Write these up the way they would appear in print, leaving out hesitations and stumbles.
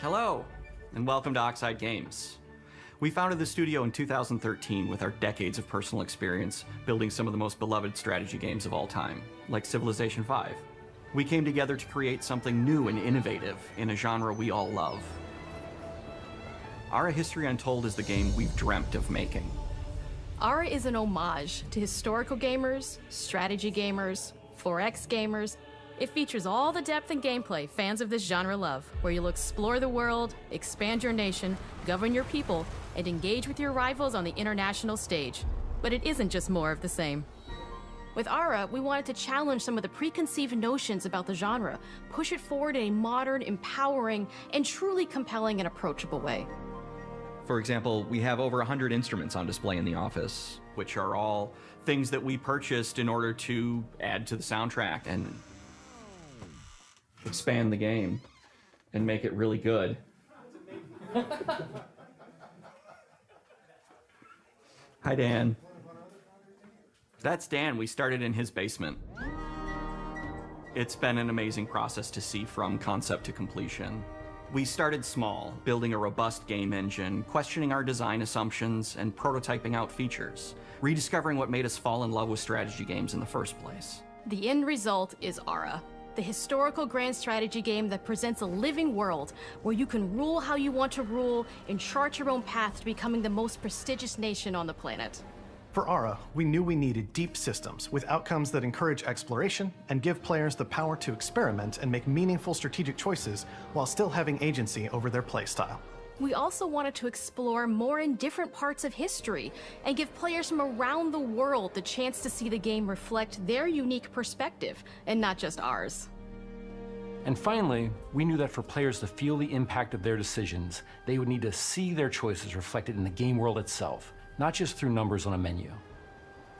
Hello, and welcome to Oxide Games. We founded the studio in 2013 with our decades of personal experience building some of the most beloved strategy games of all time, like Civilization V. We came together to create something new and innovative in a genre we all love. Ara History Untold is the game we've dreamt of making. Ara is an homage to historical gamers, strategy gamers, 4X gamers. It features all the depth and gameplay fans of this genre love, where you'll explore the world, expand your nation, govern your people, and engage with your rivals on the international stage. But it isn't just more of the same. With Ara, we wanted to challenge some of the preconceived notions about the genre, push it forward in a modern, empowering, and truly compelling and approachable way. For example, we have over 100 instruments on display in the office, which are all things that we purchased in order to add to the soundtrack and expand the game and make it really good. Hi, Dan. That's Dan. We started in his basement. It's been an amazing process to see from concept to completion. We started small, building a robust game engine, questioning our design assumptions, and prototyping out features, rediscovering what made us fall in love with strategy games in the first place. The end result is Ara, the historical grand strategy game that presents a living world where you can rule how you want to rule and chart your own path to becoming the most prestigious nation on the planet. For Ara, we knew we needed deep systems with outcomes that encourage exploration and give players the power to experiment and make meaningful strategic choices while still having agency over their playstyle. We also wanted to explore more in different parts of history and give players from around the world the chance to see the game reflect their unique perspective and not just ours. And finally, we knew that for players to feel the impact of their decisions, they would need to see their choices reflected in the game world itself, not just through numbers on a menu.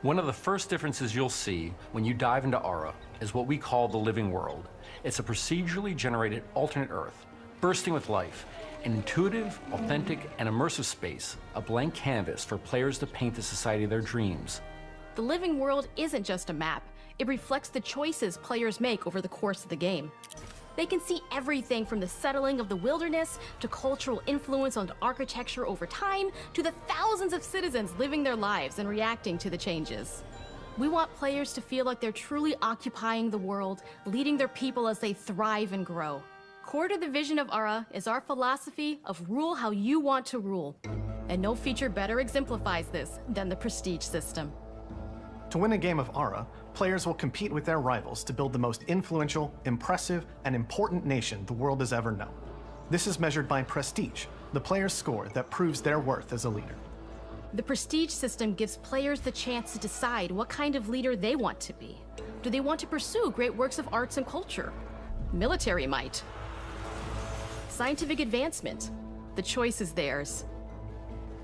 One of the first differences you'll see when you dive into Ara is what we call the living world. It's a procedurally generated alternate Earth, bursting with life, an intuitive, authentic, and immersive space, a blank canvas for players to paint the society of their dreams. The living world isn't just a map. It reflects the choices players make over the course of the game. They can see everything from the settling of the wilderness to cultural influence on architecture over time to the thousands of citizens living their lives and reacting to the changes. We want players to feel like they're truly occupying the world, leading their people as they thrive and grow. Core to the vision of Ara is our philosophy of rule how you want to rule. And no feature better exemplifies this than the prestige system. To win a game of Ara, players will compete with their rivals to build the most influential, impressive, and important nation the world has ever known. This is measured by prestige, the player's score that proves their worth as a leader. The prestige system gives players the chance to decide what kind of leader they want to be. Do they want to pursue great works of arts and culture? Military might? Scientific advancement? The choice is theirs.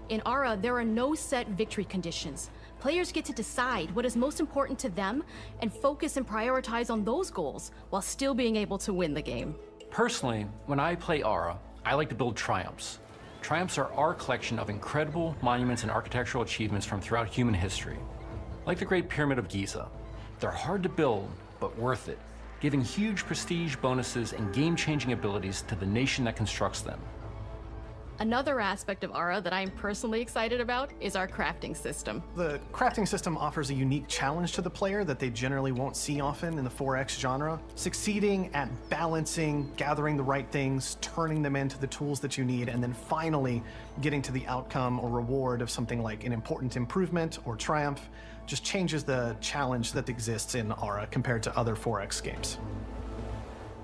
In Ara, there are no set victory conditions. Players get to decide what is most important to them and focus and prioritize on those goals while still being able to win the game. Personally, when I play Ara, I like to build triumphs. Triumphs are our collection of incredible monuments and architectural achievements from throughout human history. Like the Great Pyramid of Giza. They're hard to build, but worth it, giving huge prestige bonuses and game-changing abilities to the nation that constructs them. Another aspect of Ara that I'm personally excited about is our crafting system. The crafting system offers a unique challenge to the player that they generally won't see often in the 4X genre. Succeeding at balancing, gathering the right things, turning them into the tools that you need, and then finally getting to the outcome or reward of something like an important improvement or triumph just changes the challenge that exists in Ara compared to other 4X games.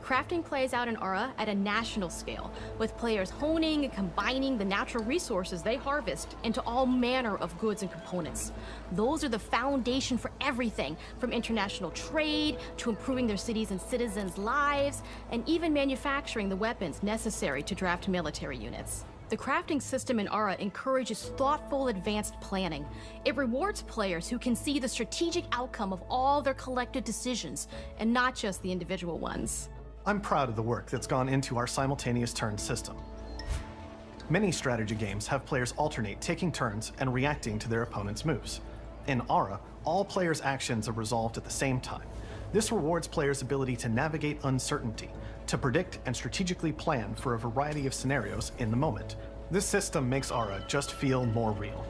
Crafting plays out in Ara at a national scale, with players honing and combining the natural resources they harvest into all manner of goods and components. Those are the foundation for everything, from international trade to improving their cities' and citizens' lives, and even manufacturing the weapons necessary to draft military units. The crafting system in Ara encourages thoughtful, advanced planning. It rewards players who can see the strategic outcome of all their collective decisions, and not just the individual ones. I'm proud of the work that's gone into our simultaneous turn system. Many strategy games have players alternate taking turns and reacting to their opponent's moves. In Ara, all players' actions are resolved at the same time. This rewards players' ability to navigate uncertainty, to predict and strategically plan for a variety of scenarios in the moment. This system makes Aura just feel more real.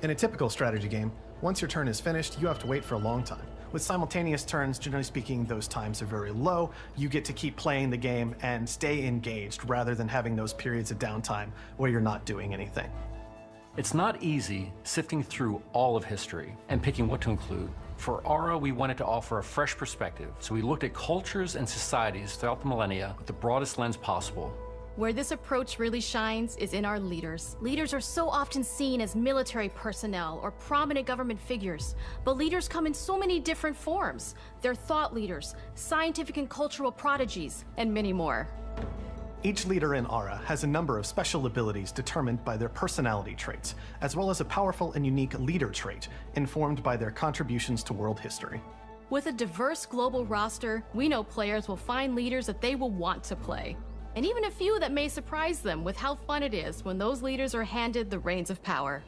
In a typical strategy game, once your turn is finished, you have to wait for a long time. With simultaneous turns, generally speaking, those times are very low. You get to keep playing the game and stay engaged rather than having those periods of downtime where you're not doing anything. It's not easy sifting through all of history and picking what to include. For Aura, we wanted to offer a fresh perspective, so we looked at cultures and societies throughout the millennia with the broadest lens possible. Where this approach really shines is in our leaders. Leaders are so often seen as military personnel or prominent government figures, but leaders come in so many different forms. They're thought leaders, scientific and cultural prodigies, and many more. Each leader in Aura has a number of special abilities determined by their personality traits, as well as a powerful and unique leader trait informed by their contributions to world history. With a diverse global roster, we know players will find leaders that they will want to play. And even a few that may surprise them with how fun it is when those leaders are handed the reins of power.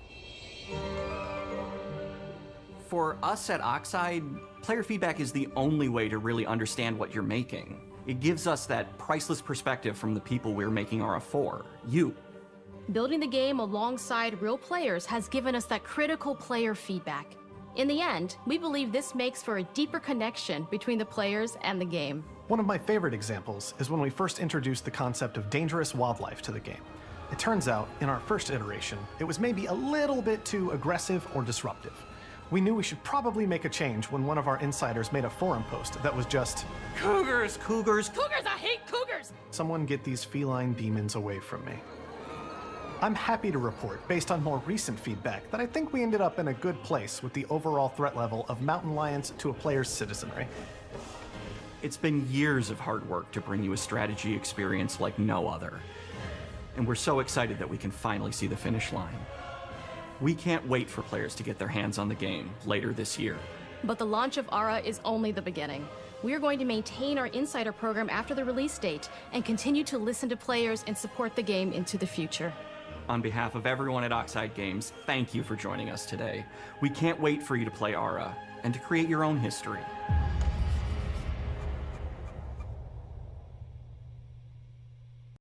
For us at Oxide, player feedback is the only way to really understand what you're making. It gives us that priceless perspective from the people we're making Aura for, you. Building the game alongside real players has given us that critical player feedback. In the end, we believe this makes for a deeper connection between the players and the game. One of my favorite examples is when we first introduced the concept of dangerous wildlife to the game. It turns out, in our first iteration, it was maybe a little bit too aggressive or disruptive. We knew we should probably make a change when one of our insiders made a forum post that was just, Cougars, cougars, Cougars, I hate cougars! "Someone get these feline demons away from me." I'm happy to report, based on more recent feedback, that I think we ended up in a good place with the overall threat level of mountain lions to a player's citizenry. It's been years of hard work to bring you a strategy experience like no other. And we're so excited that we can finally see the finish line. We can't wait for players to get their hands on the game later this year. But the launch of Aura is only the beginning. We are going to maintain our insider program after the release date and continue to listen to players and support the game into the future. On behalf of everyone at Oxide Games, thank you for joining us today. We can't wait for you to play Aura and to create your own history.